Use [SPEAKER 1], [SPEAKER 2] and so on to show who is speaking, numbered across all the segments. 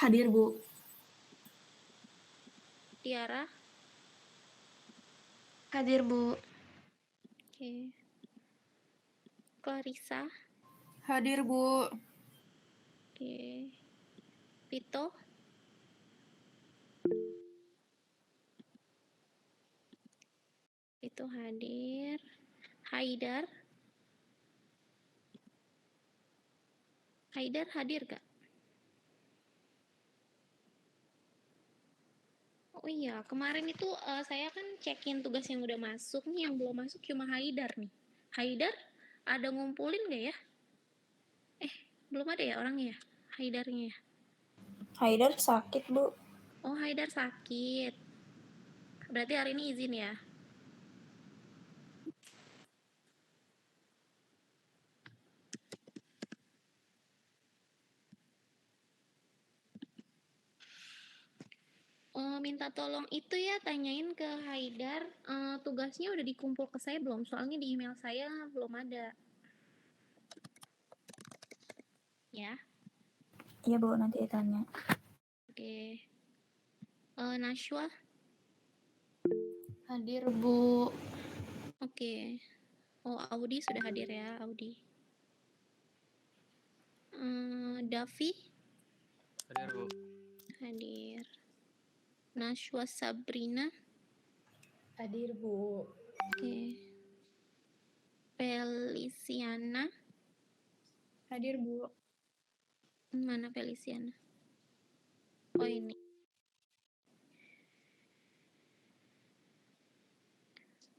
[SPEAKER 1] Hadir, Bu.
[SPEAKER 2] Tiara.
[SPEAKER 1] Hadir, Bu.
[SPEAKER 2] Oke. Clarissa.
[SPEAKER 1] Hadir, Bu.
[SPEAKER 2] Oke. Pito. Itu hadir. Haidar. Haidar hadir gak? Oh iya, kemarin itu saya kan cekin tugas yang udah masuk nih, yang belum masuk cuma Haidar nih. Haidar ada ngumpulin gak ya? Belum ada ya orangnya ya? Haidarnya ya?
[SPEAKER 1] Haidar sakit, Bu.
[SPEAKER 2] Oh, Haidar sakit. Berarti hari ini izin ya? Minta tolong itu ya, tanyain ke Haidar, tugasnya udah dikumpul ke saya belum? Soalnya di email saya belum ada. Ya,
[SPEAKER 1] Iya, Bu, nanti tanya.
[SPEAKER 2] oke. Nashwa,
[SPEAKER 1] Hadir, Bu.
[SPEAKER 2] oke. Oh, Audi sudah hadir ya, Audi. Davi,
[SPEAKER 3] Hadir, Bu.
[SPEAKER 2] hadir. Nashwa Sabrina,
[SPEAKER 1] Hadir, Bu.
[SPEAKER 2] oke. Feliciana,
[SPEAKER 1] Hadir, Bu.
[SPEAKER 2] mana Feliciana? Oh, ini.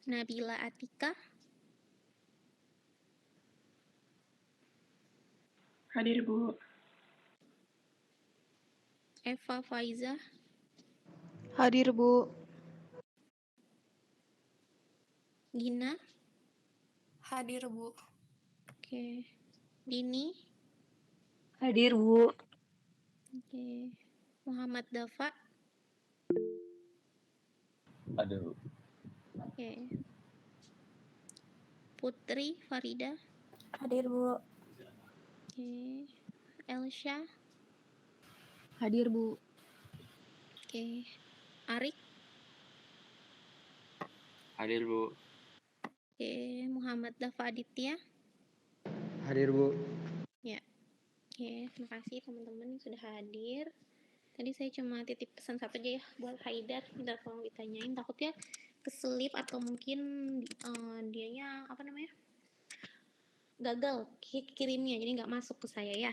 [SPEAKER 2] Nabila Atika,
[SPEAKER 1] Hadir, Bu.
[SPEAKER 2] Eva Faiza,
[SPEAKER 4] Hadir, Bu.
[SPEAKER 2] Gina,
[SPEAKER 1] Hadir, Bu.
[SPEAKER 2] oke. Dini,
[SPEAKER 4] Hadir, Bu.
[SPEAKER 2] oke. Muhammad Dafa,
[SPEAKER 3] Ada, Bu.
[SPEAKER 2] oke. Putri Farida,
[SPEAKER 1] Hadir, Bu.
[SPEAKER 2] oke. Elsha,
[SPEAKER 4] Hadir, Bu.
[SPEAKER 2] oke. Arik,
[SPEAKER 3] Hadir, Bu.
[SPEAKER 2] oke. Muhammad Dafa Aditya,
[SPEAKER 4] Hadir, Bu.
[SPEAKER 2] ya. Oke, terima kasih teman-teman yang sudah hadir. Tadi saya cuma titip pesan satu aja ya buat Haidar, minta tolong ditanyain, takutnya keselip atau mungkin dianya apa namanya gagal kirimnya, jadi nggak masuk ke saya ya.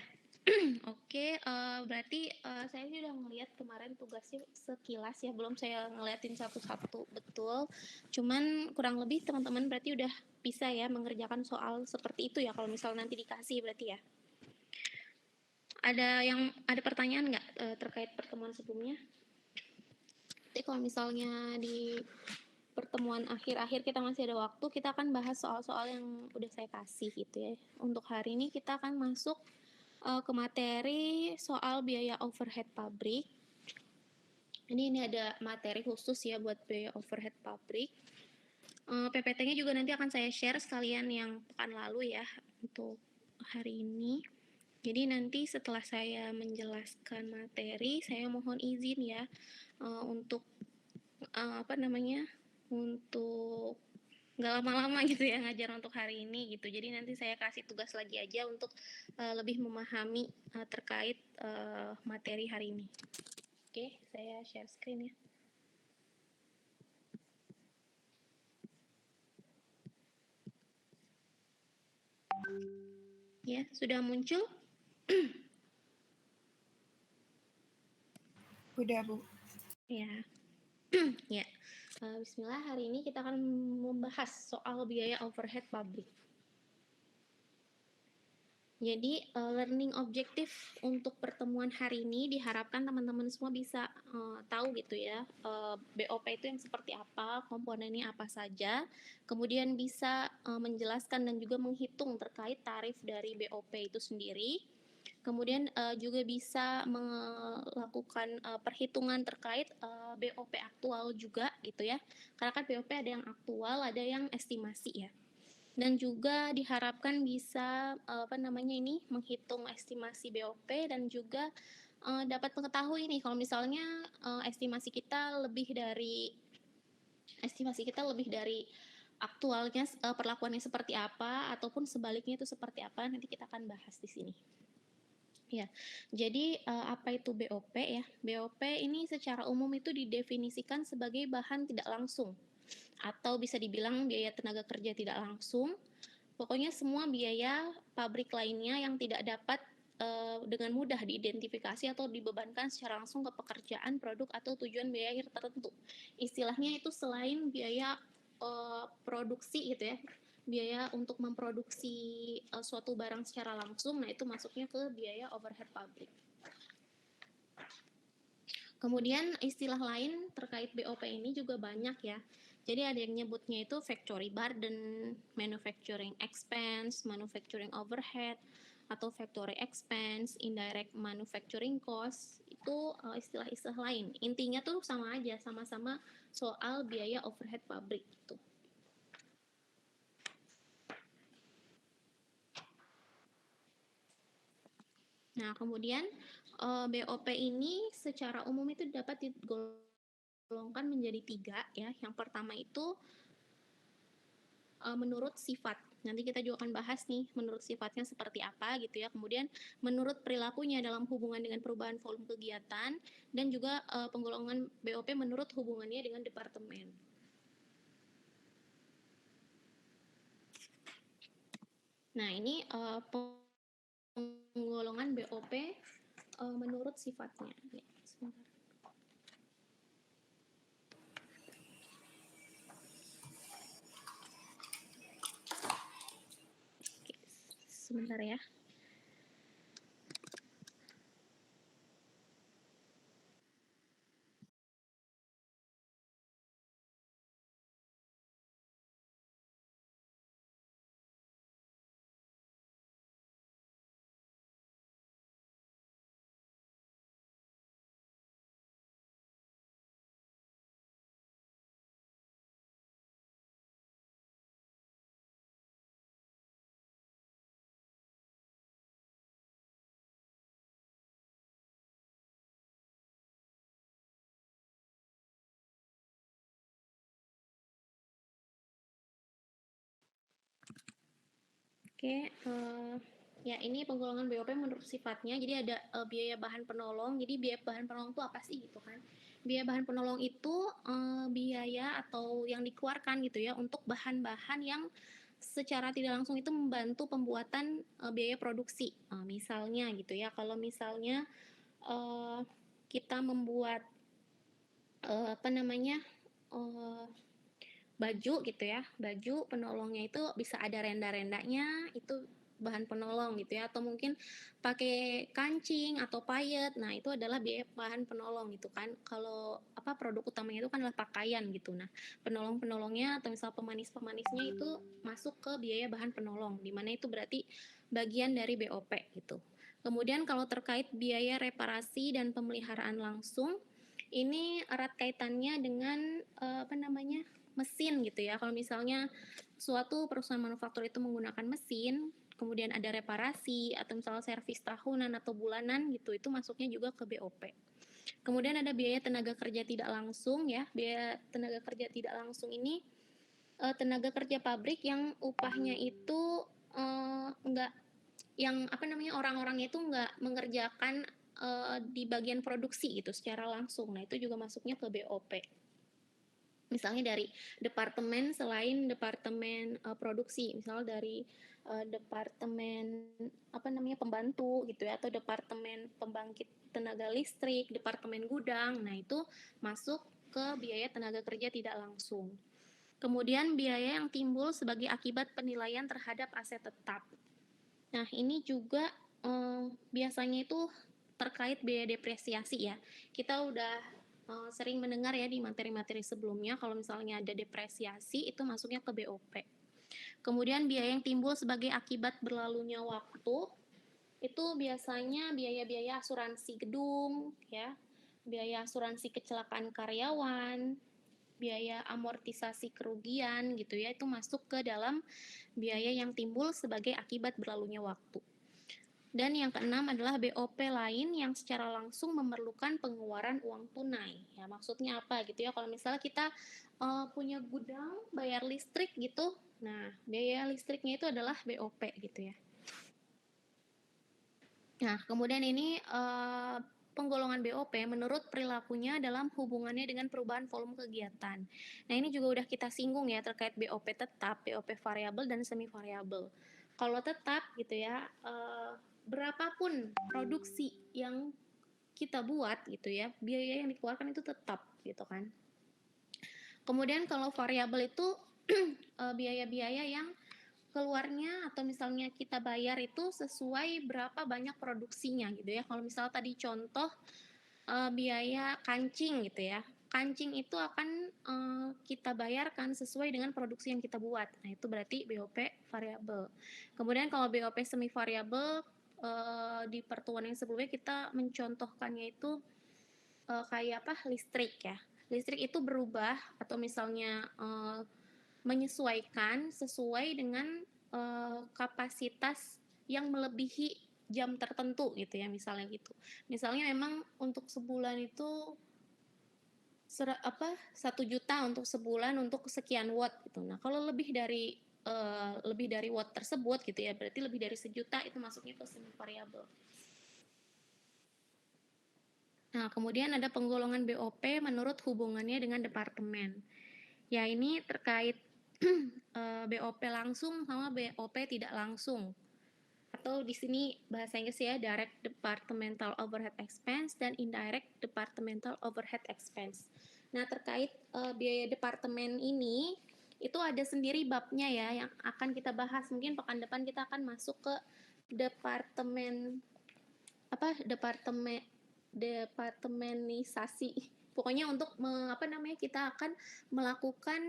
[SPEAKER 2] Oke, berarti saya sudah ngelihat kemarin tugasnya sekilas ya, belum saya ngeliatin satu-satu betul. Cuman kurang lebih teman-teman berarti udah bisa ya mengerjakan soal seperti itu ya kalau misal nanti dikasih berarti ya. Ada pertanyaan nggak terkait pertemuan sebelumnya? Jadi kalau misalnya di pertemuan akhir-akhir kita masih ada waktu, kita akan bahas soal-soal yang udah saya kasih gitu ya. Untuk hari ini kita akan masuk ke materi soal biaya overhead pabrik. Ini ada materi khusus ya buat biaya overhead pabrik. PPT-nya juga nanti akan saya share sekalian yang pekan lalu ya untuk hari ini. Jadi nanti setelah saya menjelaskan materi, saya mohon izin ya untuk untuk nggak lama-lama gitu ya ngajar untuk hari ini gitu. Jadi nanti saya kasih tugas lagi aja untuk lebih memahami terkait materi hari ini. Oke, saya share screen ya. Ya, sudah muncul?
[SPEAKER 1] Udah, Bu.
[SPEAKER 2] Ya. Ya. Bismillah, hari ini kita akan membahas soal biaya overhead pabrik. Jadi, learning objektif untuk pertemuan hari ini diharapkan teman-teman semua bisa tahu gitu ya, BOP itu yang seperti apa, komponennya apa saja, kemudian bisa menjelaskan dan juga menghitung terkait tarif dari BOP itu sendiri. Kemudian juga bisa melakukan perhitungan terkait BOP aktual juga gitu ya. Karena kan BOP ada yang aktual, ada yang estimasi ya. Dan juga diharapkan bisa menghitung estimasi BOP dan juga dapat mengetahui nih kalau misalnya estimasi kita lebih dari aktualnya perlakuannya seperti apa ataupun sebaliknya itu seperti apa, nanti kita akan bahas di sini. Ya, jadi apa itu BOP ya? BOP ini secara umum itu didefinisikan sebagai bahan tidak langsung atau bisa dibilang biaya tenaga kerja tidak langsung. Pokoknya semua biaya pabrik lainnya yang tidak dapat dengan mudah diidentifikasi atau dibebankan secara langsung ke pekerjaan, produk, atau tujuan biaya akhir tertentu. Istilahnya itu selain biaya produksi gitu ya, biaya untuk memproduksi suatu barang secara langsung, nah itu masuknya ke biaya overhead pabrik. Kemudian istilah lain terkait BOP ini juga banyak ya. Jadi ada yang nyebutnya itu factory burden, manufacturing expense, manufacturing overhead, atau factory expense, indirect manufacturing cost. Itu istilah-istilah lain. Intinya tuh sama aja, sama-sama soal biaya overhead pabrik gitu. Nah, kemudian BOP ini secara umum itu dapat digolongkan menjadi 3 ya. Yang pertama itu menurut sifat. Nanti kita juga akan bahas nih menurut sifatnya seperti apa gitu ya. Kemudian menurut perilakunya dalam hubungan dengan perubahan volume kegiatan dan juga penggolongan BOP menurut hubungannya dengan departemen. Nah, ini penggolongan BOP menurut sifatnya. Ya, sebentar. Oke, sebentar ya. Oke, ya ini penggolongan BOP menurut sifatnya. Jadi ada biaya bahan penolong. Jadi biaya bahan penolong itu apa sih gitu kan? Biaya bahan penolong itu biaya atau yang dikeluarkan gitu ya untuk bahan-bahan yang secara tidak langsung itu membantu pembuatan biaya produksi. Misalnya gitu ya, kalau misalnya kita membuat apa namanya baju gitu ya, baju penolongnya itu bisa ada renda-rendanya, itu bahan penolong gitu ya, atau mungkin pakai kancing atau payet, nah itu adalah biaya bahan penolong gitu kan. Kalau apa produk utamanya itu kan adalah pakaian gitu. Nah, penolong-penolongnya atau misal pemanis-pemanisnya itu masuk ke biaya bahan penolong, di mana itu berarti bagian dari BOP gitu. Kemudian kalau terkait biaya reparasi dan pemeliharaan langsung, ini erat kaitannya dengan apa namanya mesin gitu ya. Kalau misalnya suatu perusahaan manufaktur itu menggunakan mesin, kemudian ada reparasi atau misalnya servis tahunan atau bulanan gitu, itu masuknya juga ke BOP. Kemudian ada biaya tenaga kerja tidak langsung ya. Biaya tenaga kerja tidak langsung ini tenaga kerja pabrik yang upahnya itu enggak yang apa namanya orang-orangnya itu enggak mengerjakan di bagian produksi gitu secara langsung. Nah, itu juga masuknya ke BOP. Misalnya dari departemen selain departemen produksi, misalnya dari departemen apa namanya pembantu gitu ya, atau departemen pembangkit tenaga listrik, departemen gudang. Nah, itu masuk ke biaya tenaga kerja tidak langsung. Kemudian biaya yang timbul sebagai akibat penilaian terhadap aset tetap. Nah, ini juga biasanya itu terkait biaya depresiasi ya. Kita udah sering mendengar ya di materi-materi sebelumnya kalau misalnya ada depresiasi itu masuknya ke BOP. Kemudian biaya yang timbul sebagai akibat berlalunya waktu itu biasanya biaya-biaya asuransi gedung ya, biaya asuransi kecelakaan karyawan, biaya amortisasi kerugian gitu ya, itu masuk ke dalam biaya yang timbul sebagai akibat berlalunya waktu. Dan yang keenam adalah BOP lain yang secara langsung memerlukan pengeluaran uang tunai. Ya, maksudnya apa gitu ya? Kalau misalnya kita punya gudang, bayar listrik gitu, nah biaya listriknya itu adalah BOP gitu ya. Nah, kemudian ini penggolongan BOP menurut perilakunya dalam hubungannya dengan perubahan volume kegiatan. Nah, ini juga udah kita singgung ya terkait BOP tetap, BOP variabel, dan semi variabel. Kalau tetap gitu ya, berapapun produksi yang kita buat gitu ya, biaya yang dikeluarkan itu tetap gitu kan. Kemudian kalau variabel itu biaya-biaya yang keluarnya atau misalnya kita bayar itu sesuai berapa banyak produksinya gitu ya. Kalau misal tadi contoh biaya kancing gitu ya. Kancing itu akan kita bayarkan sesuai dengan produksi yang kita buat. Nah, itu berarti BOP variabel. Kemudian kalau BOP semi variabel di pertemuan yang sebelumnya kita mencontohkannya itu kayak apa? Listrik ya. Listrik itu berubah atau misalnya menyesuaikan sesuai dengan kapasitas yang melebihi jam tertentu gitu ya, misalnya gitu. Misalnya memang untuk sebulan itu 1 juta untuk sebulan untuk sekian watt gitu. Nah, kalau lebih dari watt tersebut gitu ya, berarti lebih dari 1 juta itu masuknya ke semi variabel. Nah, kemudian ada penggolongan BOP menurut hubungannya dengan departemen. Ya, ini terkait BOP langsung sama BOP tidak langsung. Atau di sini bahasa Inggris ya, direct departmental overhead expense dan indirect departmental overhead expense. Nah, terkait biaya departemen ini itu ada sendiri babnya ya yang akan kita bahas. Mungkin pekan depan kita akan masuk ke departemenisasi. Pokoknya untuk kita akan melakukan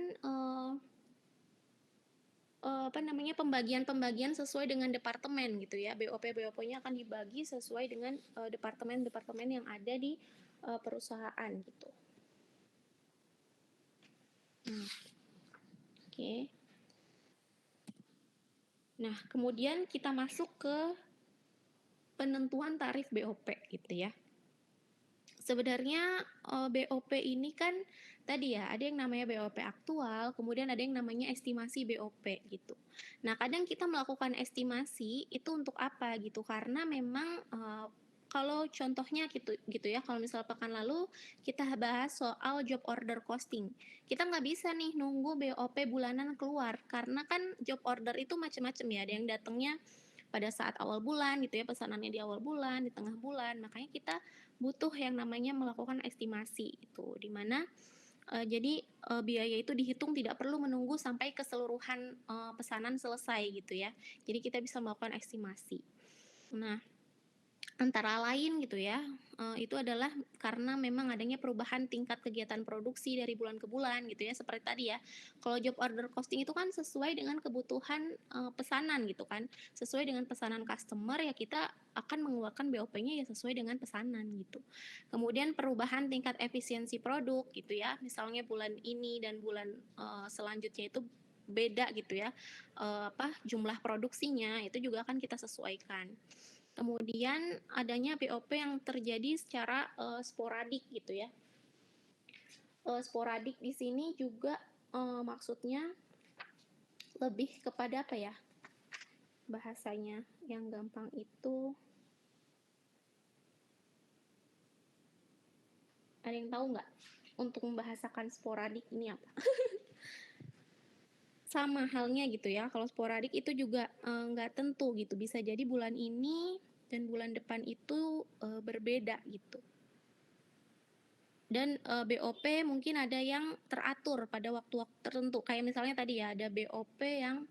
[SPEAKER 2] pembagian sesuai dengan departemen gitu ya. BOP-nya akan dibagi sesuai dengan departemen-departemen yang ada di perusahaan gitu. Oke. Nah, kemudian kita masuk ke penentuan tarif BOP gitu ya. Sebenarnya BOP ini kan tadi ya ada yang namanya BOP aktual, kemudian ada yang namanya estimasi BOP gitu. Nah, kadang kita melakukan estimasi itu untuk apa gitu? Karena memang kalau contohnya gitu ya, kalau misal pekan lalu kita bahas soal job order costing. Kita nggak bisa nih nunggu BOP bulanan keluar karena kan job order itu macam-macam ya. Ada yang datangnya pada saat awal bulan gitu ya, pesanannya di awal bulan, di tengah bulan. Makanya kita butuh yang namanya melakukan estimasi itu, dimana jadi biaya itu dihitung tidak perlu menunggu sampai keseluruhan pesanan selesai gitu ya. Jadi kita bisa melakukan estimasi. Nah, antara lain gitu ya, itu adalah karena memang adanya perubahan tingkat kegiatan produksi dari bulan ke bulan gitu ya, seperti tadi ya. Kalau job order costing itu kan sesuai dengan kebutuhan pesanan gitu kan, sesuai dengan pesanan customer ya kita akan mengeluarkan BOP-nya ya sesuai dengan pesanan gitu. Kemudian perubahan tingkat efisiensi produk gitu ya, misalnya bulan ini dan bulan selanjutnya itu beda gitu ya, jumlah produksinya itu juga akan kita sesuaikan. Kemudian adanya BOP yang terjadi secara sporadik gitu ya. Sporadik di sini juga maksudnya lebih kepada apa ya? Bahasanya yang gampang itu ada yang tahu nggak untuk membahasakan sporadik ini apa? Sama halnya gitu ya, kalau sporadik itu juga nggak tentu gitu, bisa jadi bulan ini dan bulan depan itu berbeda gitu. Dan BOP mungkin ada yang teratur pada waktu-waktu tertentu, kayak misalnya tadi ya ada BOP yang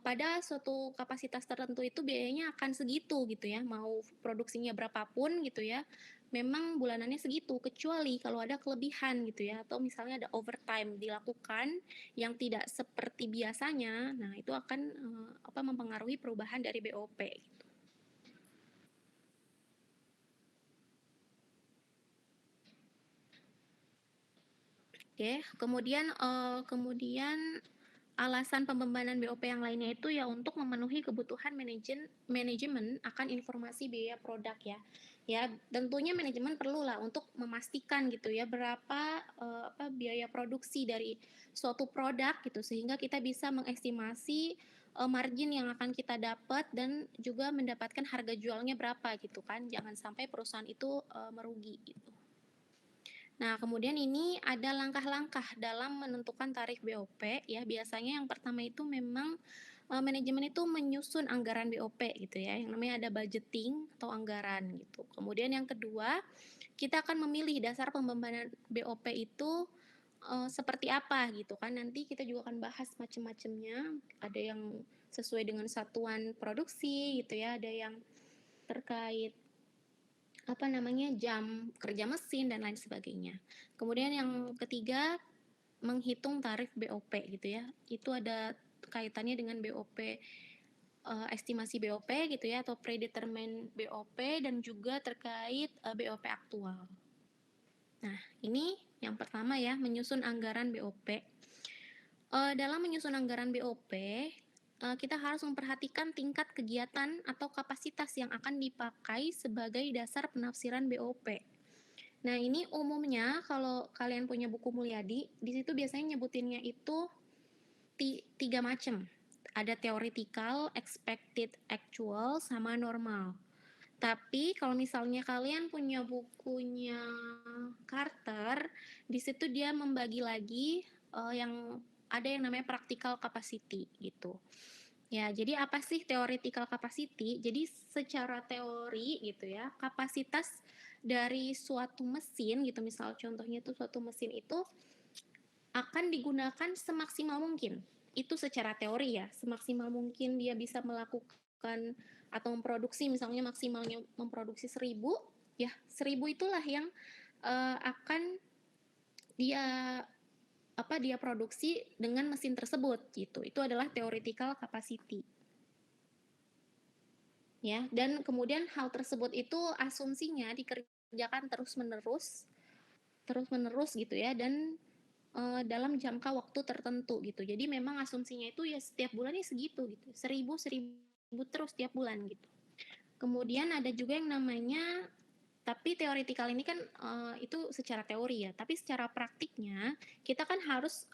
[SPEAKER 2] pada suatu kapasitas tertentu itu biayanya akan segitu gitu ya, mau produksinya berapapun gitu ya, memang bulanannya segitu, kecuali kalau ada kelebihan gitu ya, atau misalnya ada overtime dilakukan yang tidak seperti biasanya, nah itu akan mempengaruhi perubahan dari BOP gitu. Oke, kemudian alasan pembebanan BOP yang lainnya itu ya untuk memenuhi kebutuhan manajemen akan informasi biaya produk ya. Ya, tentunya manajemen perlulah untuk memastikan gitu ya berapa biaya produksi dari suatu produk gitu sehingga kita bisa mengestimasi margin yang akan kita dapat dan juga mendapatkan harga jualnya berapa gitu kan. Jangan sampai perusahaan itu merugi gitu. Nah, kemudian ini ada langkah-langkah dalam menentukan tarif BOP ya. Biasanya yang pertama itu memang manajemen itu menyusun anggaran BOP gitu ya. Yang namanya ada budgeting atau anggaran gitu. Kemudian yang kedua, kita akan memilih dasar pembebanan BOP itu seperti apa gitu kan. Nanti kita juga akan bahas macam-macamnya. Ada yang sesuai dengan satuan produksi gitu ya, ada yang terkait jam kerja mesin dan lain sebagainya. Kemudian yang ketiga, menghitung tarif BOP gitu ya. Itu ada kaitannya dengan BOP estimasi BOP gitu ya atau predetermined BOP dan juga terkait BOP aktual. Nah, ini yang pertama ya, menyusun anggaran BOP. Dalam menyusun anggaran BOP, kita harus memperhatikan tingkat kegiatan atau kapasitas yang akan dipakai sebagai dasar penafsiran BOP. Nah, ini umumnya kalau kalian punya buku Mulyadi, di situ biasanya nyebutinnya itu 3 macam. Ada theoretical, expected actual, sama normal. Tapi kalau misalnya kalian punya bukunya Carter, di situ dia membagi lagi yang ada yang namanya practical capacity gitu. Ya, jadi apa sih theoretical capacity? Jadi secara teori gitu ya, kapasitas dari suatu mesin gitu, misal contohnya itu suatu mesin itu akan digunakan semaksimal mungkin. Itu secara teori ya, semaksimal mungkin dia bisa melakukan atau memproduksi, misalnya maksimalnya memproduksi 1000, ya 1000 itulah yang akan dia produksi dengan mesin tersebut gitu. Itu adalah theoretical capacity. Ya, dan kemudian hal tersebut itu asumsinya dikerjakan terus-menerus gitu ya, dan dalam jangka waktu tertentu gitu. Jadi memang asumsinya itu ya setiap bulannya segitu gitu. 1000 terus setiap bulan gitu. Kemudian ada juga yang namanya, tapi teoretikal ini kan itu secara teori ya, tapi secara praktiknya kita kan harus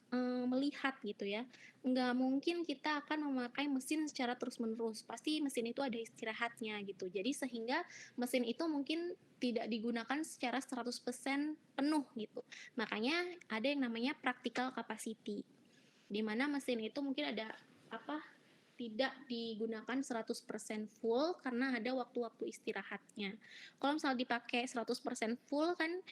[SPEAKER 2] melihat gitu ya. Nggak mungkin kita akan memakai mesin secara terus-menerus, pasti mesin itu ada istirahatnya gitu. Jadi sehingga mesin itu mungkin tidak digunakan secara 100% penuh gitu. Makanya ada yang namanya practical capacity, di mana mesin itu mungkin ada tidak digunakan 100% full karena ada waktu-waktu istirahatnya. Kalau misalnya dipakai 100% full kan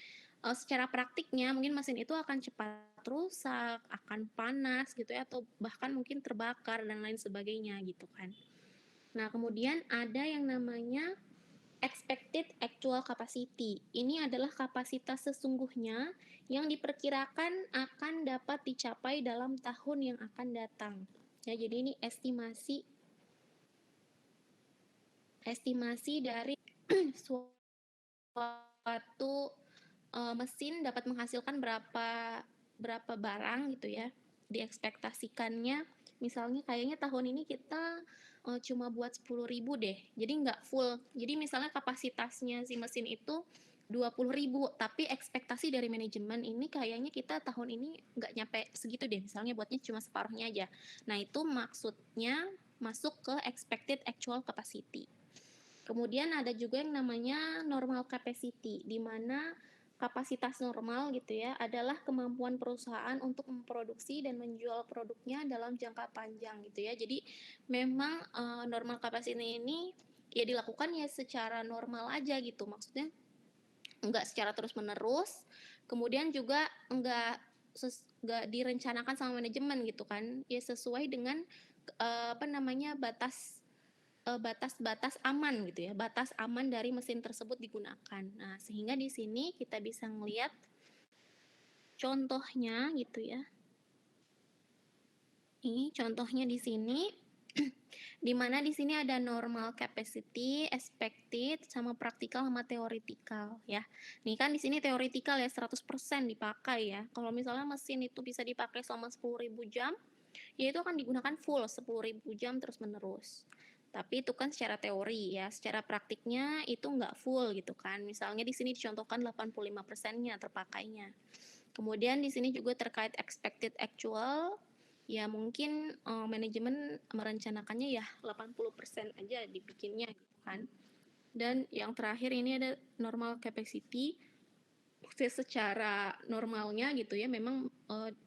[SPEAKER 2] secara praktiknya mungkin mesin itu akan cepat rusak, akan panas gitu ya, atau bahkan mungkin terbakar dan lain sebagainya gitu kan. Nah, kemudian ada yang namanya expected actual capacity. Ini adalah kapasitas sesungguhnya yang diperkirakan akan dapat dicapai dalam tahun yang akan datang. Ya, jadi ini estimasi dari suatu mesin dapat menghasilkan berapa barang gitu ya. Diekspektasikannya misalnya kayaknya tahun ini kita cuma buat 10.000 deh. Jadi nggak full. Jadi misalnya kapasitasnya si mesin itu 20.000, tapi ekspektasi dari manajemen ini kayaknya kita tahun ini nggak nyampe segitu deh, misalnya buatnya cuma separuhnya aja. Nah, itu maksudnya masuk ke expected actual capacity. Kemudian ada juga yang namanya normal capacity, di mana kapasitas normal gitu ya adalah kemampuan perusahaan untuk memproduksi dan menjual produknya dalam jangka panjang gitu ya. Jadi memang normal capacity ini ya dilakukan ya secara normal aja gitu, maksudnya enggak secara terus-menerus, kemudian juga enggak direncanakan sama manajemen gitu kan, ya sesuai dengan batas aman gitu ya, batas aman dari mesin tersebut digunakan. Nah, sehingga di sini kita bisa melihat contohnya gitu ya. Ini contohnya di sini. Di mana di sini ada normal capacity, expected, sama praktikal sama teoretikal ya. Nih kan di sini teoretikal ya 100% dipakai ya. Kalau misalnya mesin itu bisa dipakai selama 10.000 jam, yaitu akan digunakan full 10.000 jam terus-menerus. Tapi itu kan secara teori ya, secara praktiknya itu nggak full gitu kan. Misalnya di sini dicontohkan 85%-nya terpakainya. Kemudian di sini juga terkait expected actual, ya mungkin manajemen merencanakannya ya 80% aja dibikinnya gitu kan. Dan yang terakhir ini ada normal capacity, secara normalnya gitu ya, memang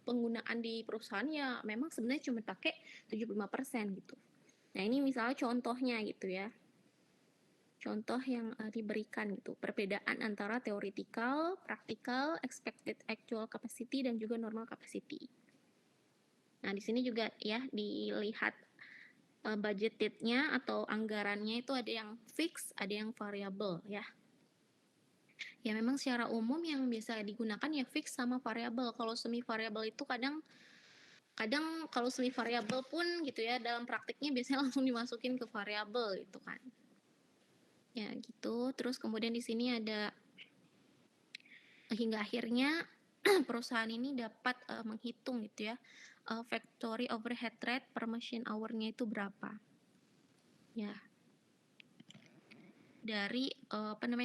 [SPEAKER 2] penggunaan di perusahaan ya memang sebenarnya cuma pakai 75% gitu. Nah ini misalnya contohnya gitu ya, contoh yang diberikan gitu, perbedaan antara theoretical, practical, expected actual capacity, dan juga normal capacity. Nah di sini juga ya dilihat budgetednya atau anggarannya itu ada yang fix, ada yang variable ya. Ya memang secara umum yang biasa digunakan ya fix sama variable. Kalau semi variable itu kadang kalau semi variable pun gitu ya dalam praktiknya biasanya langsung dimasukin ke variable gitu kan. Ya gitu. Terus kemudian di sini ada hingga akhirnya perusahaan ini dapat menghitung gitu ya factory overhead rate per machine hour-nya itu berapa. Ya. Dari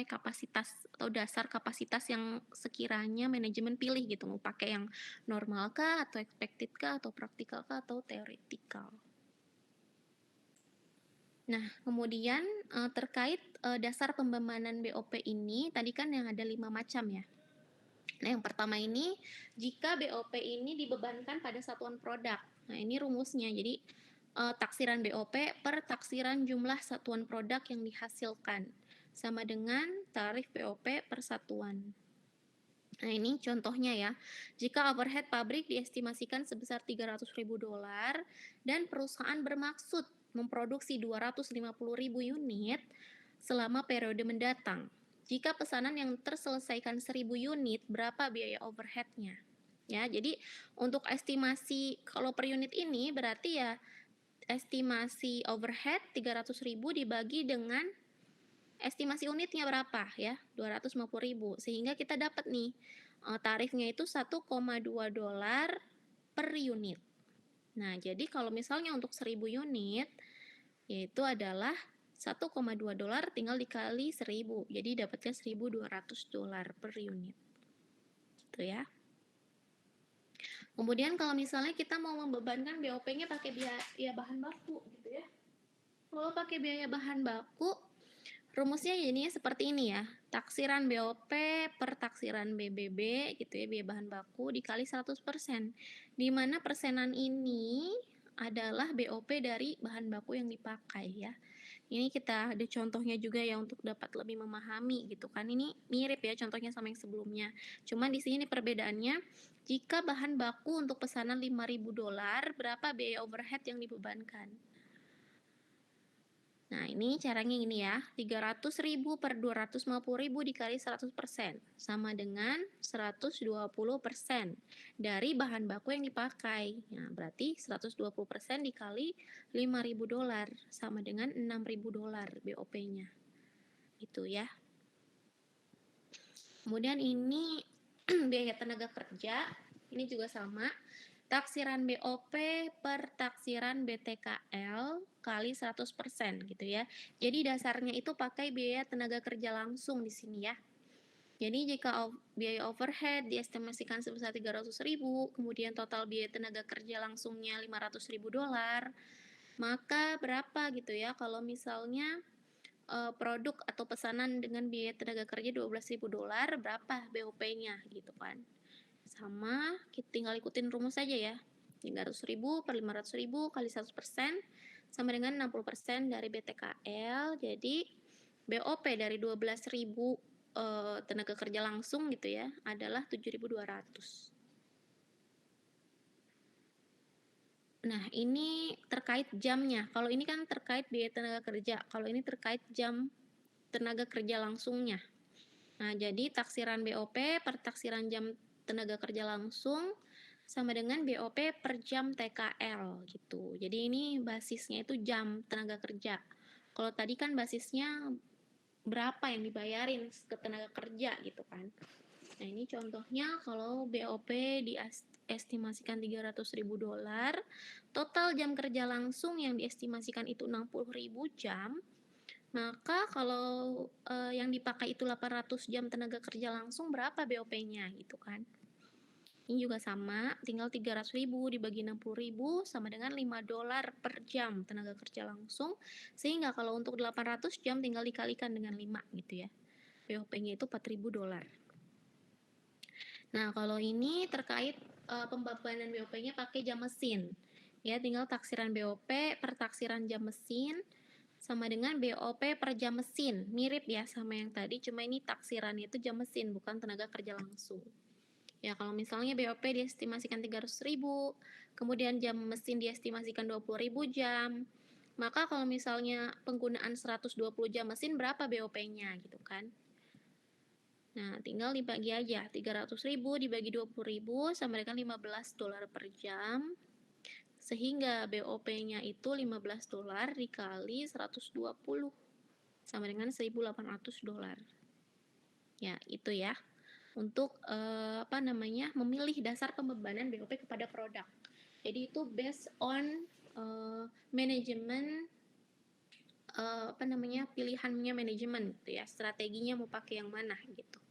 [SPEAKER 2] kapasitas atau dasar kapasitas yang sekiranya manajemen pilih gitu, mau pakai yang normal kah atau expected kah atau praktikal kah atau theoretical. Nah, kemudian terkait dasar pembebanan BOP ini tadi kan yang ada 5 macam ya. Nah, yang pertama ini jika BOP ini dibebankan pada satuan produk. Nah, ini rumusnya. Jadi taksiran BOP per taksiran jumlah satuan produk yang dihasilkan sama dengan tarif BOP per satuan. Nah ini contohnya ya, jika overhead pabrik diestimasikan sebesar $300.000 dan perusahaan bermaksud memproduksi 250.000 unit selama periode mendatang. Jika pesanan yang terselesaikan 1.000 unit, berapa biaya overheadnya? Ya, jadi untuk estimasi kalau per unit ini berarti ya estimasi overhead 300.000 dibagi dengan estimasi unitnya berapa ya, 250.000, sehingga kita dapat nih tarifnya itu $1,2 per unit. Nah, jadi kalau misalnya untuk 1.000 unit yaitu adalah $1,2 tinggal dikali 1.000, jadi dapatnya $1.200 per unit. Gitu ya. Kemudian kalau misalnya kita mau membebankan BOP-nya pakai biaya bahan baku gitu ya. Kalau pakai biaya bahan baku, rumusnya jadinya seperti ini ya. Taksiran BOP per taksiran BBB gitu ya, biaya bahan baku dikali 100%. Di mana persenan ini adalah BOP dari bahan baku yang dipakai ya. Ini kita ada contohnya juga ya untuk dapat lebih memahami gitu kan. Ini mirip ya contohnya sama yang sebelumnya. Cuman di sini perbedaannya, jika bahan baku untuk pesanan $5.000, berapa biaya overhead yang dibebankan? Nah, ini caranya ini ya, 300.000 per 250.000 dikali 100%, sama dengan 120% dari bahan baku yang dipakai. Nah, berarti 120% dikali $5.000, sama dengan $6.000 BOP-nya. Itu ya. Kemudian ini biaya tenaga kerja, ini juga sama. Taksiran BOP per taksiran BTKL kali 100% gitu ya. Jadi dasarnya itu pakai biaya tenaga kerja langsung di sini ya. Jadi jika biaya overhead diestimasikan sebesar 300.000, kemudian total biaya tenaga kerja langsungnya $500.000, maka berapa gitu ya kalau misalnya produk atau pesanan dengan biaya tenaga kerja $12.000, berapa BOP-nya gitu kan. Sama, kita tinggal ikutin rumus saja ya. 300.000 per 500.000 kali 100% sama dengan 60% dari BTKL. Jadi BOP dari 12.000 tenaga kerja langsung gitu ya adalah 7.200. Nah, ini terkait jamnya. Kalau ini kan terkait biaya tenaga kerja. Kalau ini terkait jam tenaga kerja langsungnya. Nah, jadi taksiran BOP per taksiran jam tenaga kerja langsung sama dengan BOP per jam TKL gitu. Jadi ini basisnya itu jam tenaga kerja. Kalau tadi kan basisnya berapa yang dibayarin ke tenaga kerja gitu kan. Nah, ini contohnya kalau BOP diestimasikan $300.000, total jam kerja langsung yang diestimasikan itu 60.000 jam, maka kalau yang dipakai itu 800 jam tenaga kerja langsung, berapa BOP-nya gitu kan. Ini juga sama, tinggal 300.000 dibagi 60.000 sama dengan $5 per jam tenaga kerja langsung, sehingga kalau untuk 800 jam tinggal dikalikan dengan 5 gitu ya. BOP-nya itu $4.000. Nah, kalau ini terkait pembebanan BOP-nya pakai jam mesin. Ya, tinggal taksiran BOP per taksiran jam mesin sama dengan BOP per jam mesin. Mirip ya sama yang tadi, cuma ini taksirannya itu jam mesin, bukan tenaga kerja langsung. Ya, kalau misalnya BOP diestimasikan 300.000, kemudian jam mesin diestimasikan 20.000 jam, maka kalau misalnya penggunaan 120 jam mesin, berapa BOP-nya gitu kan. Nah, tinggal dibagi aja, 300.000 dibagi 20.000 sama dengan $15 per jam, sehingga BOP-nya itu $15 dikali 120 sama dengan $1.800. Ya, itu ya. Untuk memilih dasar pembebanan BOP kepada produk. Jadi itu based on manajemen pilihannya manajemen gitu ya, strateginya mau pakai yang mana gitu.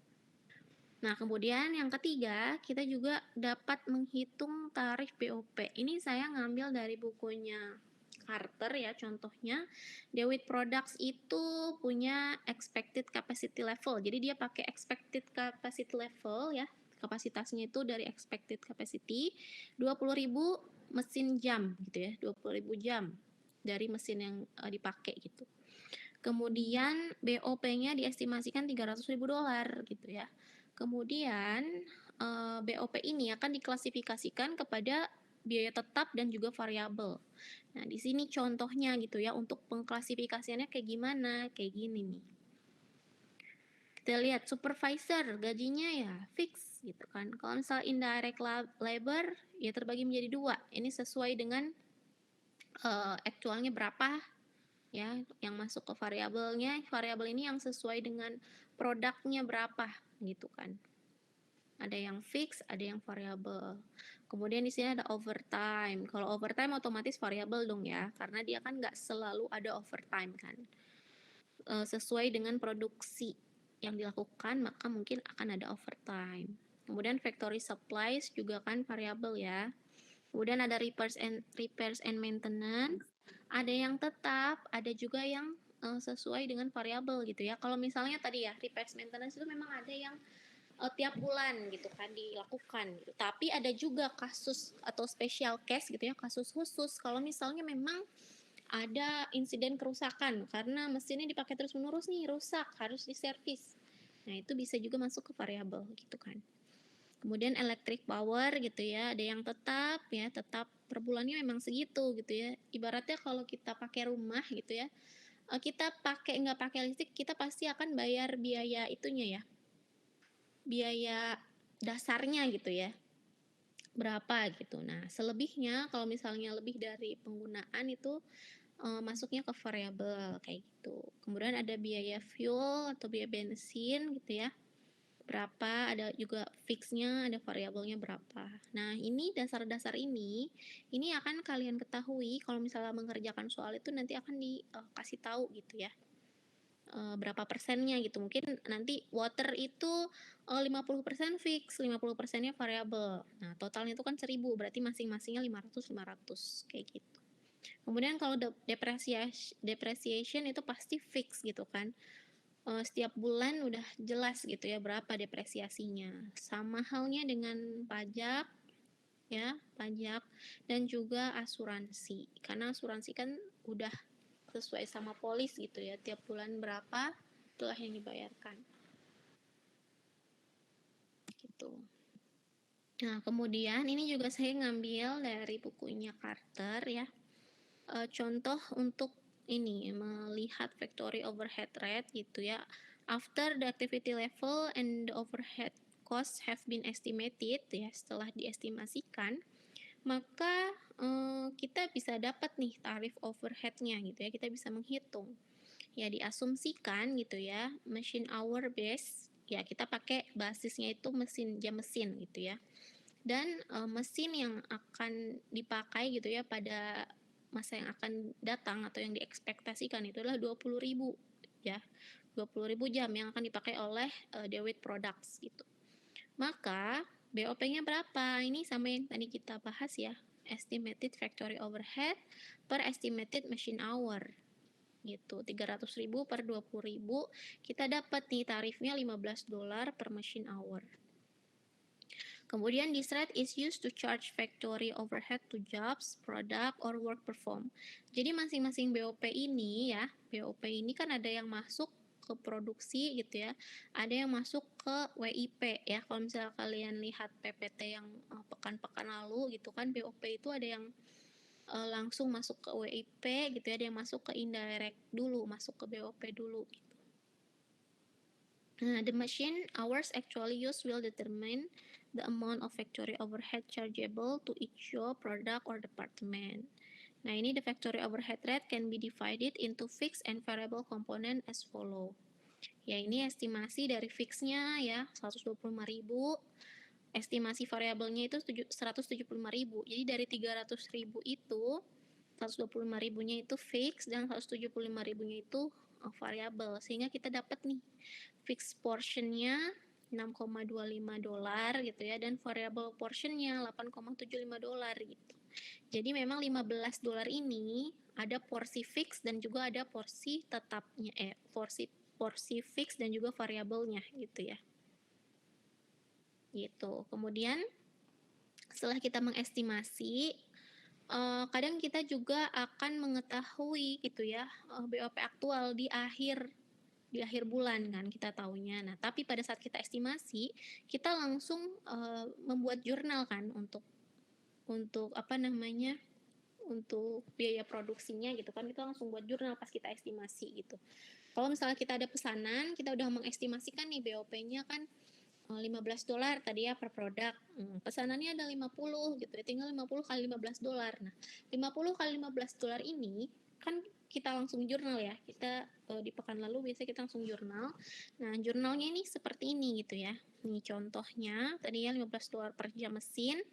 [SPEAKER 2] Nah, kemudian yang ketiga, kita juga dapat menghitung tarif BOP. Ini saya ngambil dari bukunya Carter ya, contohnya DeWitt Products itu punya expected capacity level. Jadi dia pakai expected capacity level ya, kapasitasnya itu dari expected capacity 20.000 mesin jam gitu ya, 20.000 jam dari mesin yang dipakai gitu. Kemudian BOP-nya diestimasikan $300.000 gitu ya. Kemudian BOP ini akan diklasifikasikan kepada biaya tetap dan juga variabel. Nah, di sini contohnya gitu ya, untuk pengklasifikasiannya kayak gimana? Kayak gini nih. Kita lihat supervisor, gajinya ya fix gitu kan. Kalau misalnya indirect labor, ya terbagi menjadi 2. Ini sesuai dengan aktualnya berapa ya, yang masuk ke variabelnya. Variabel ini yang sesuai dengan produknya berapa gitu kan. Ada yang fix, ada yang variabel. Kemudian di sini ada overtime. Kalau overtime otomatis variabel dong ya, karena dia kan nggak selalu ada overtime kan. Sesuai dengan produksi yang dilakukan, maka mungkin akan ada overtime. Kemudian factory supplies juga kan variabel ya. Kemudian ada repairs and maintenance. Ada yang tetap, ada juga yang sesuai dengan variabel gitu ya. Kalau misalnya tadi ya repairs maintenance itu memang ada yang tiap bulan gitu kan dilakukan gitu. Tapi ada juga kasus atau special case gitu ya, kasus khusus kalau misalnya memang ada insiden kerusakan karena mesinnya dipakai terus-menerus nih, rusak, harus diservis. Nah, itu bisa juga masuk ke variabel gitu kan. Kemudian electric power gitu ya, ada yang tetap ya, tetap per bulannya memang segitu gitu ya. Ibaratnya kalau kita pakai rumah gitu ya, kita nggak pakai listrik, kita pasti akan bayar biaya itunya ya, biaya dasarnya gitu ya, berapa gitu. Nah, selebihnya kalau misalnya lebih dari penggunaan itu masuknya ke variabel kayak gitu. Kemudian ada biaya fuel atau biaya bensin gitu ya, berapa, ada juga fixnya, ada variabelnya berapa. Nah, ini dasar-dasar ini akan kalian ketahui kalau misalnya mengerjakan soal itu nanti akan dikasih tahu gitu ya. Berapa persennya gitu. Mungkin nanti water itu 50% fix, 50%-nya variabel. Nah, totalnya itu kan 1.000, berarti masing-masingnya 500 kayak gitu. Kemudian kalau depreciation itu pasti fix gitu kan. Setiap bulan udah jelas gitu ya berapa depresiasinya. Sama halnya dengan pajak ya, pajak dan juga asuransi. Karena asuransi kan udah sesuai sama polis gitu ya, tiap bulan berapa itulah yang dibayarkan gitu. Nah, kemudian ini juga saya ngambil dari bukunya Carter ya, contoh untuk ini melihat factory overhead rate gitu ya. After the activity level and the overhead costs have been estimated ya, setelah diestimasikan, maka kita bisa dapat nih tarif overheadnya gitu ya, kita bisa menghitung ya, diasumsikan gitu ya, machine hour base Ya, kita pakai basisnya itu jam mesin gitu ya. Dan mesin yang akan dipakai gitu ya pada masa yang akan datang atau yang diekspektasikan itu adalah 20.000 ya. 20.000 jam yang akan dipakai oleh DeWitt Products gitu. Maka BOP-nya berapa? Ini sama yang tadi kita bahas ya. Estimated factory overhead per estimated machine hour gitu. 300.000 per 20.000 kita dapat nih tarifnya $15 per machine hour. Kemudian this rate is used to charge factory overhead to jobs, product, or work performed. Jadi masing-masing BOP ini ya, BOP ini kan ada yang masuk ke produksi gitu ya, ada yang masuk ke WIP ya. Kalau misalnya kalian lihat PPT yang pekan-pekan lalu gitu kan, BOP itu ada yang langsung masuk ke WIP gitu ya, ada yang masuk ke indirect dulu, masuk ke BOP dulu gitu. The machine hours actually used will determine the amount of factory overhead chargeable to each job, product, or department. Nah, ini the factory overhead rate can be divided into fixed and variable component as follow. Ya, ini estimasi dari fixnya ya, 125.000. Estimasi variabelnya itu 175.000. Jadi dari 300.000 itu, 125.000-nya itu fix dan 175.000-nya itu variabel. Sehingga kita dapat nih fixed portionnya $6,25 gitu ya, dan variable portionnya $8,75 gitu. Jadi memang $15 ini ada porsi fix dan juga ada porsi tetapnya, porsi fix dan juga variabelnya gitu ya. Gitu. Kemudian setelah kita mengestimasi, kadang kita juga akan mengetahui gitu ya BOP aktual di akhir bulan kan kita taunya. Nah, tapi pada saat kita estimasi, kita langsung membuat jurnal kan untuk apa namanya? Untuk biaya produksinya gitu kan, kita langsung buat jurnal pas kita estimasi gitu. Kalau misalnya kita ada pesanan, kita udah mengestimasikan nih BOP-nya kan $15 tadi ya per produk. Pesanannya ada 50 gitu ya, tinggal 50 kali $15. Nah, 50 kali $15 ini kan kita langsung jurnal ya. Kita di pekan lalu biasanya kita langsung jurnal. Nah, jurnalnya ini seperti ini gitu ya. Ini contohnya, tadi ya $15 per jam mesin.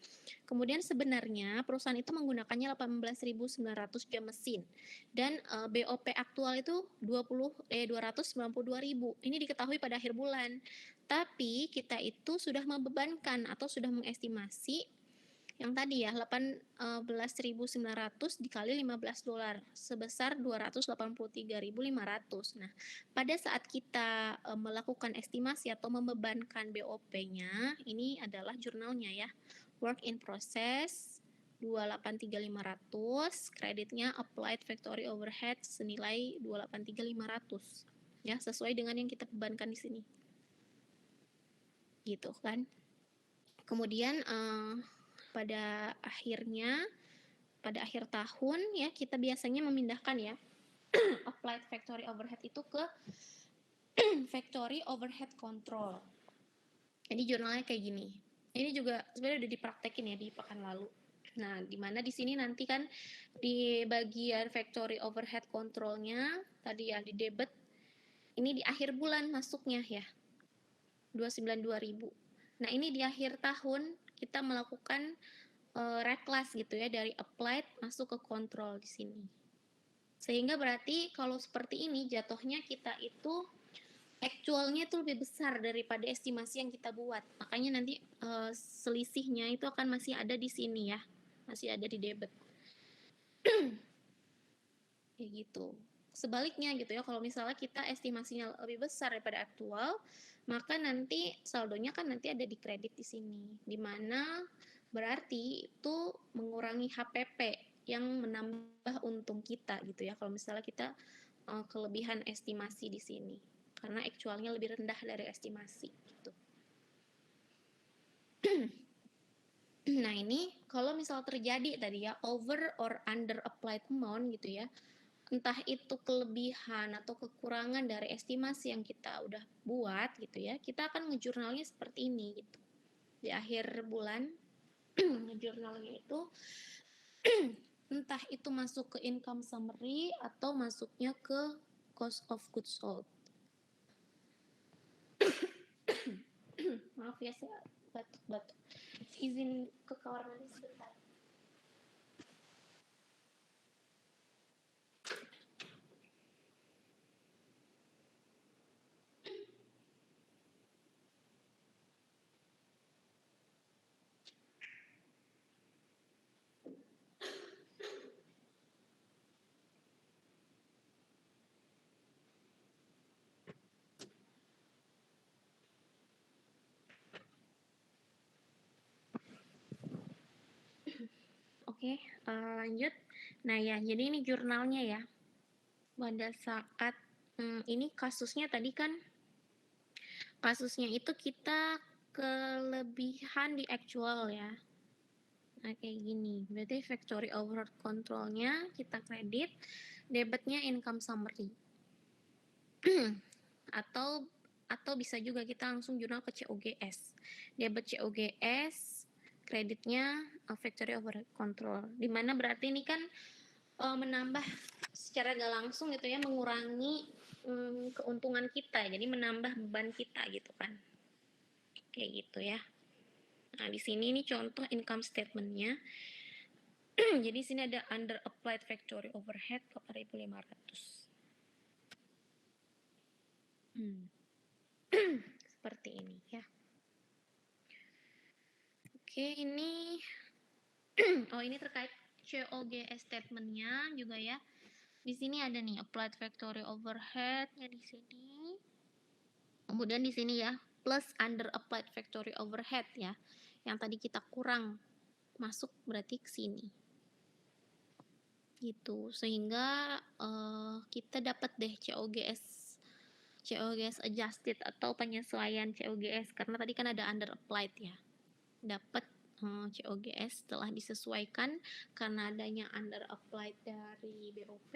[SPEAKER 2] Kemudian sebenarnya perusahaan itu menggunakannya 18.900 jam mesin. Dan BOP aktual itu 292.000. Ini diketahui pada akhir bulan. Tapi kita itu sudah membebankan atau sudah mengestimasi yang tadi ya 18.900 dikali $15 sebesar 283.500. Nah, pada saat kita melakukan estimasi atau membebankan BOP-nya, ini adalah jurnalnya ya. Work in process 283.500, kreditnya applied factory overhead senilai 283.500. Ya, sesuai dengan yang kita bebankan di sini. Gitu kan. Kemudian pada pada akhir tahun ya kita biasanya memindahkan ya applied factory overhead itu ke factory overhead control. Jadi jurnalnya kayak gini. Ini juga sebenarnya udah dipraktekin ya di pekan lalu. Nah, di mana di sini nanti kan di bagian factory overhead controlnya tadi ya di debit ini di akhir bulan masuknya ya 292.000. Nah, ini di akhir tahun kita melakukan reclass gitu ya dari applied masuk ke control di sini. Sehingga berarti kalau seperti ini jatuhnya kita itu actualnya itu lebih besar daripada estimasi yang kita buat. Makanya nanti selisihnya itu akan masih ada di sini ya. Masih ada di debit. Kayak gitu. Sebaliknya gitu ya, kalau misalnya kita estimasinya lebih besar daripada aktual, maka nanti saldonya kan nanti ada di kredit di sini. Di mana berarti itu mengurangi HPP yang menambah untung kita gitu ya. Kalau misalnya kita kelebihan estimasi di sini. Karena actualnya lebih rendah dari estimasi gitu. Nah, ini kalau misal terjadi tadi ya over or under applied amount gitu ya, entah itu kelebihan atau kekurangan dari estimasi yang kita udah buat gitu ya, kita akan ngejurnalnya seperti ini gitu. Di akhir bulan ngejurnalnya itu entah itu masuk ke income summary atau masuknya ke cost of goods sold. maaf ya saya batuk-batuk. Izin ke kamar mandi sebentar. Oke, lanjut. Nah ya, jadi ini jurnalnya ya. Pada saat ini kasusnya tadi kan, kasusnya itu kita kelebihan di actual ya. Nah kayak gini, berarti factory overhead controlnya kita kredit, debitnya income summary. atau bisa juga kita langsung jurnal ke COGS. Debit COGS, kreditnya factory overhead control. Dimana berarti ini kan menambah secara gak langsung gitu ya, mengurangi keuntungan kita, jadi menambah beban kita gitu kan, kayak gitu ya. Nah di sini ini contoh income statementnya. Jadi sini ada under applied factory overhead 4.500. Seperti ini ya. Oke, ini ini terkait COGS statementnya juga ya. Di sini ada nih applied factory overhead-nya di sini. Kemudian di sini ya, plus under applied factory overhead ya. Yang tadi kita kurang masuk berarti ke sini. Gitu. Sehingga kita dapat deh COGS adjusted atau penyesuaian COGS karena tadi kan ada under applied ya. Dapat COGS setelah disesuaikan karena adanya under applied dari BOP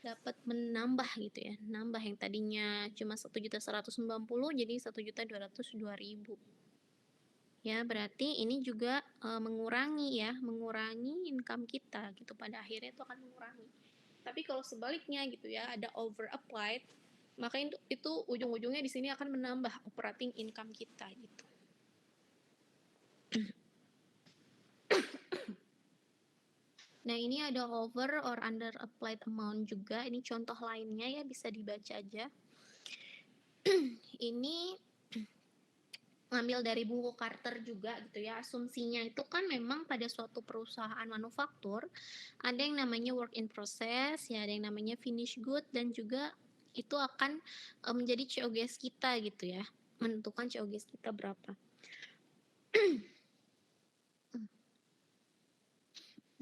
[SPEAKER 2] dapat menambah gitu ya, nambah yang tadinya cuma 1.190.000 jadi 1.202.000 ya. Berarti ini juga mengurangi income kita gitu, pada akhirnya itu akan mengurangi. Tapi kalau sebaliknya gitu ya, ada over applied, maka itu ujung-ujungnya di sini akan menambah operating income kita gitu. Nah ini ada over or under applied amount juga, ini contoh lainnya ya, bisa dibaca aja. Ini ngambil dari buku Carter juga gitu ya. Asumsinya itu kan memang pada suatu perusahaan manufaktur ada yang namanya work in process ya, ada yang namanya finish good, dan juga itu akan menjadi COGS kita gitu ya, menentukan COGS kita berapa.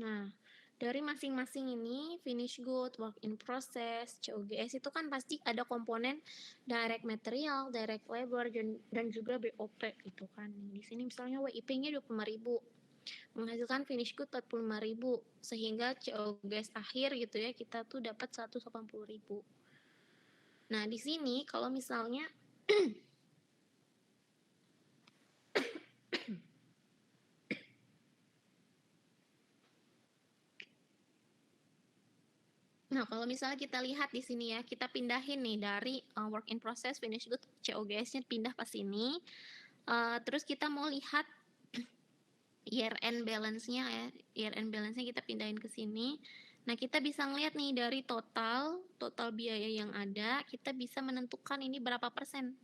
[SPEAKER 2] Nah dari masing-masing ini, finish good, work in process, COGS itu kan pasti ada komponen direct material, direct labor, dan juga BOP gitu kan. Di sini misalnya WIP-nya 25.000, menghasilkan finish good 45.000, sehingga COGS akhir gitu ya kita tuh dapat 180.000. Nah di sini kalau misalnya Nah, kalau misalnya kita lihat di sini ya, kita pindahin nih dari work in process, finish good, COGS-nya pindah ke sini. Terus kita mau lihat year end balance-nya ya. Year end balance-nya kita pindahin ke sini. Nah, kita bisa ngeliat nih dari total biaya yang ada, kita bisa menentukan ini berapa persen.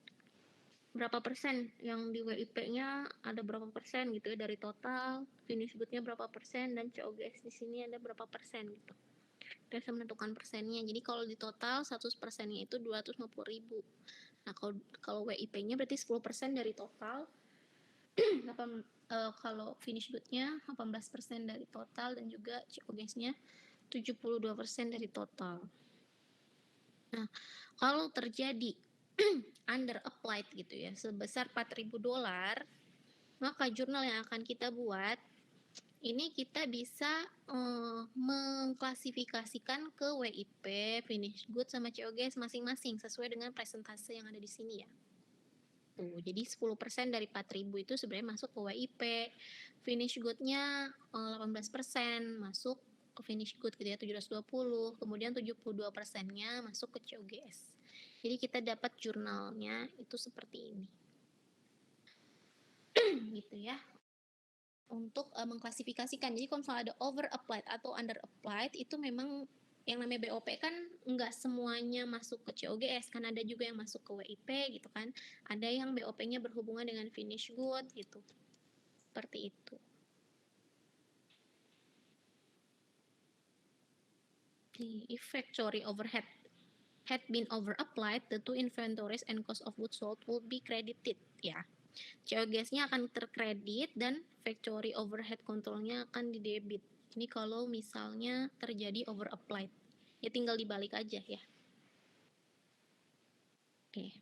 [SPEAKER 2] Berapa persen yang di WIP-nya ada berapa persen gitu ya dari total, finish good-nya berapa persen, dan COGS di sini ada berapa persen gitu. Kita bisa menentukan persennya. Jadi kalau di total 100%-nya itu 250.000. Nah, kalau WIP-nya berarti 10% dari total. Kalau finish good-nya 18% dari total, dan juga COGS-nya 72% dari total. Nah, kalau terjadi under applied gitu ya, sebesar $4.000, maka jurnal yang akan kita buat ini kita bisa mengklasifikasikan ke WIP, finish good, sama COGS masing-masing sesuai dengan presentase yang ada di sini ya. Tuh, jadi 10% dari 4.000 itu sebenarnya masuk ke WIP, finish good-nya 18% masuk ke finish good gitu ya, 720, kemudian 72%-nya masuk ke COGS. Jadi kita dapat jurnalnya itu seperti ini. ya, untuk mengklasifikasikan. Jadi kalau misalnya ada over applied atau under applied itu memang yang namanya BOP kan nggak semuanya masuk ke COGS, kan ada juga yang masuk ke WIP gitu kan. Ada yang BOP-nya berhubungan dengan finish good gitu. Seperti itu. If factory overhead had been over applied, the two inventories and cost of goods sold will be credited ya. COGS-nya akan terkredit dan factory overhead control-nya akan didebit. Ini kalau misalnya terjadi over applied. Ya tinggal dibalik aja ya. Oke.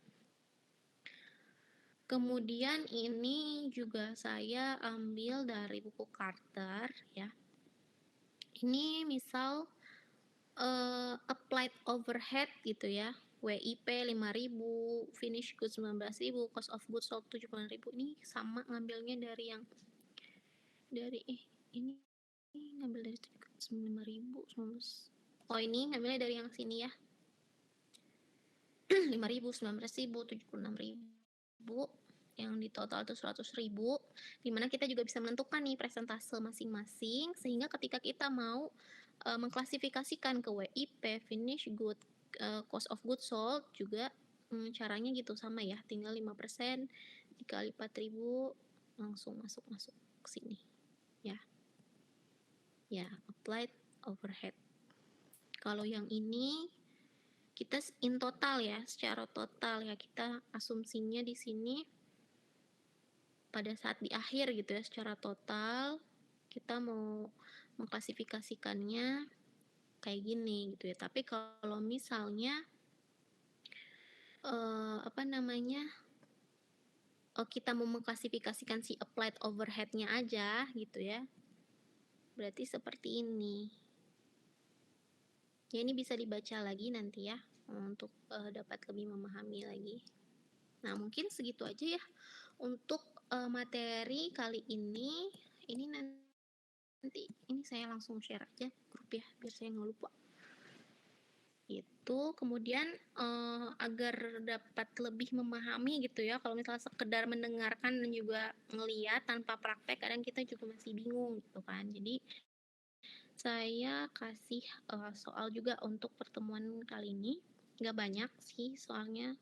[SPEAKER 2] Kemudian ini juga saya ambil dari buku Carter ya. Ini misal applied overhead gitu ya. WIP 5.000, finish goods 19.000, cost of goods sold 70.000. Ini sama ngambilnya dari yang ini ngambil dari 5.000, 19. Oh, ini ngambilnya dari yang sini ya. 5.000, 19.000, 76.000. Yang di total itu 100.000. Dimana kita juga bisa menentukan nih presentase masing-masing sehingga ketika kita mau mengklasifikasikan ke WIP, finish good, cost of goods sold juga caranya gitu sama ya, tinggal 5% dikali 4.000 langsung masuk ke sini ya. Ya, applied overhead. Kalau yang ini kita in total ya, secara total ya, kita asumsinya di sini pada saat di akhir gitu ya, secara total kita mau mengklasifikasikannya kayak gini gitu ya. Tapi kalau misalnya kita mau mengklasifikasikan si applied overhead-nya aja gitu ya, berarti seperti ini ya. Ini bisa dibaca lagi nanti ya untuk dapat lebih memahami lagi. Nah, mungkin segitu aja ya untuk materi kali ini. Ini nanti ini saya langsung share aja grup ya biar saya nggak lupa. Itu kemudian agar dapat lebih memahami gitu ya, kalau misalnya sekedar mendengarkan dan juga ngeliat tanpa praktek kadang kita juga masih bingung gitu kan. Jadi saya kasih soal juga untuk pertemuan kali ini, nggak banyak sih soalnya,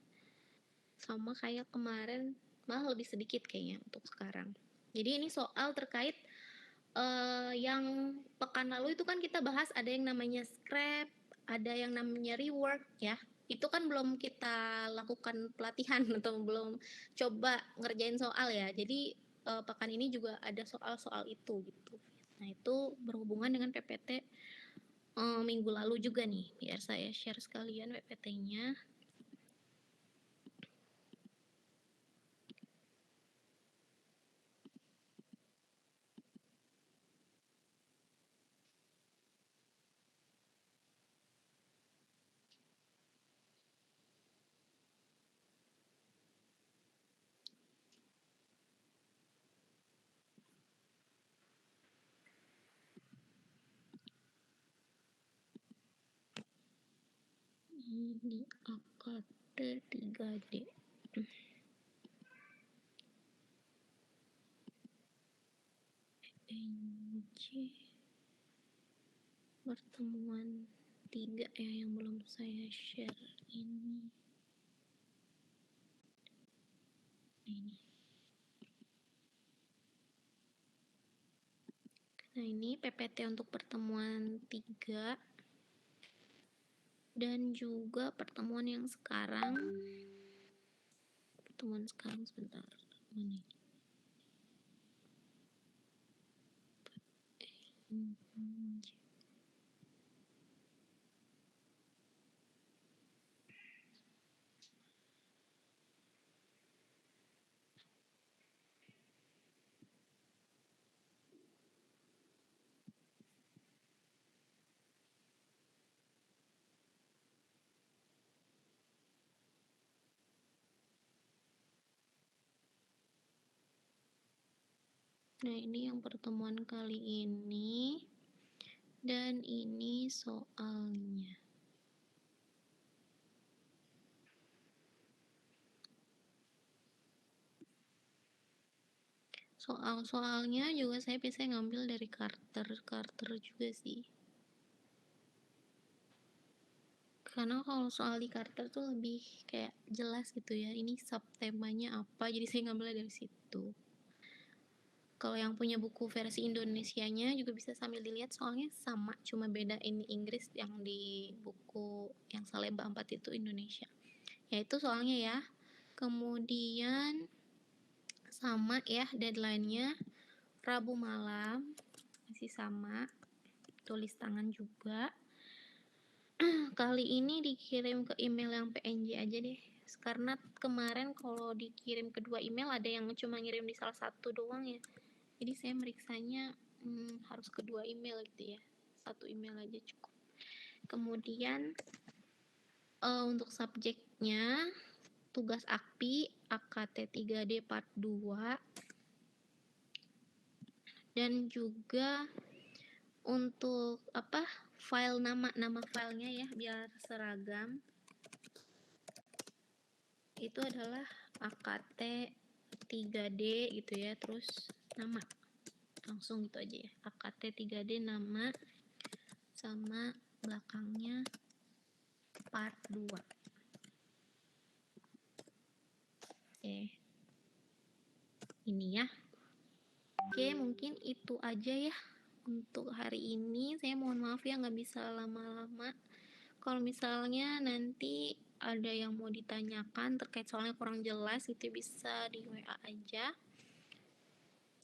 [SPEAKER 2] sama kayak kemarin, malah lebih sedikit kayaknya untuk sekarang. Jadi ini soal terkait yang pekan lalu itu kan kita bahas ada yang namanya scrap, ada yang namanya rework ya. Itu kan belum kita lakukan pelatihan atau belum coba ngerjain soal ya. Jadi pekan ini juga ada soal-soal itu gitu. Nah, itu berhubungan dengan PPT minggu lalu juga nih. Biar saya share sekalian PPT-nya. Ini AKT 3D. Pertemuan 3 ya yang belum saya share ini. Nah, ini PPT untuk pertemuan 3 dan juga pertemuan yang sekarang. Pertemuan sekarang sebentar. Mana ini? Nah, ini yang pertemuan kali ini. Dan ini soalnya. Soal-soalnya juga saya biasanya ngambil dari Carter juga sih. Karena kalau soal di Carter tuh lebih kayak jelas gitu ya, ini subtemanya apa, jadi saya ngambilnya dari situ. Kalau yang punya buku versi Indonesianya juga bisa sambil dilihat, soalnya sama, cuma beda ini Inggris, yang di buku yang Salemba 4 itu Indonesia. Ya itu soalnya ya. Kemudian sama ya deadline-nya Rabu malam, masih sama, tulis tangan juga. Kali ini dikirim ke email yang PNG aja deh, karena kemarin kalau dikirim kedua email ada yang cuma ngirim di salah satu doang ya, jadi saya meriksanya harus kedua email gitu ya, satu email aja cukup. Kemudian untuk subjeknya tugas AKPI AKT 3D part 2, dan juga untuk file nama filenya ya biar seragam, itu adalah AKT 3D gitu ya, terus nama langsung gitu aja ya, AKT 3D nama sama belakangnya part 2. Oke, ini ya. Oke, mungkin itu aja ya untuk hari ini. Saya mohon maaf ya nggak bisa lama-lama. Kalau misalnya nanti ada yang mau ditanyakan terkait soalnya kurang jelas, itu bisa di WA aja.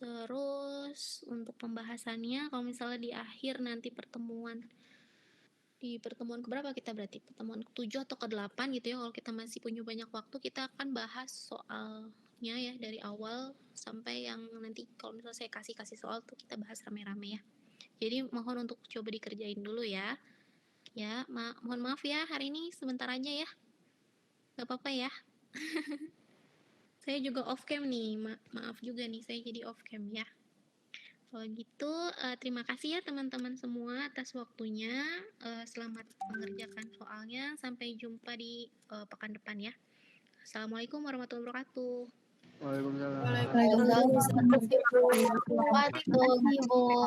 [SPEAKER 2] Terus untuk pembahasannya, kalau misalnya di akhir nanti di pertemuan keberapa kita berarti? Pertemuan ke-7 atau ke-8 gitu ya, kalau kita masih punya banyak waktu, kita akan bahas soalnya ya, dari awal sampai yang nanti kalau misalnya saya kasih soal tuh kita bahas rame-rame ya. Jadi mohon untuk coba dikerjain dulu ya. Ya, mohon maaf ya, hari ini sebentar aja ya. Gak apa-apa ya. Saya juga off cam nih, maaf juga nih, saya jadi off cam ya. Kalau gitu, terima kasih ya teman-teman semua atas waktunya. Selamat mengerjakan soalnya. Sampai jumpa di pekan depan ya. Assalamualaikum warahmatullahi wabarakatuh.
[SPEAKER 4] Waalaikumsalam.
[SPEAKER 1] Waalaikumsalam.
[SPEAKER 2] Terima kasih, Bu.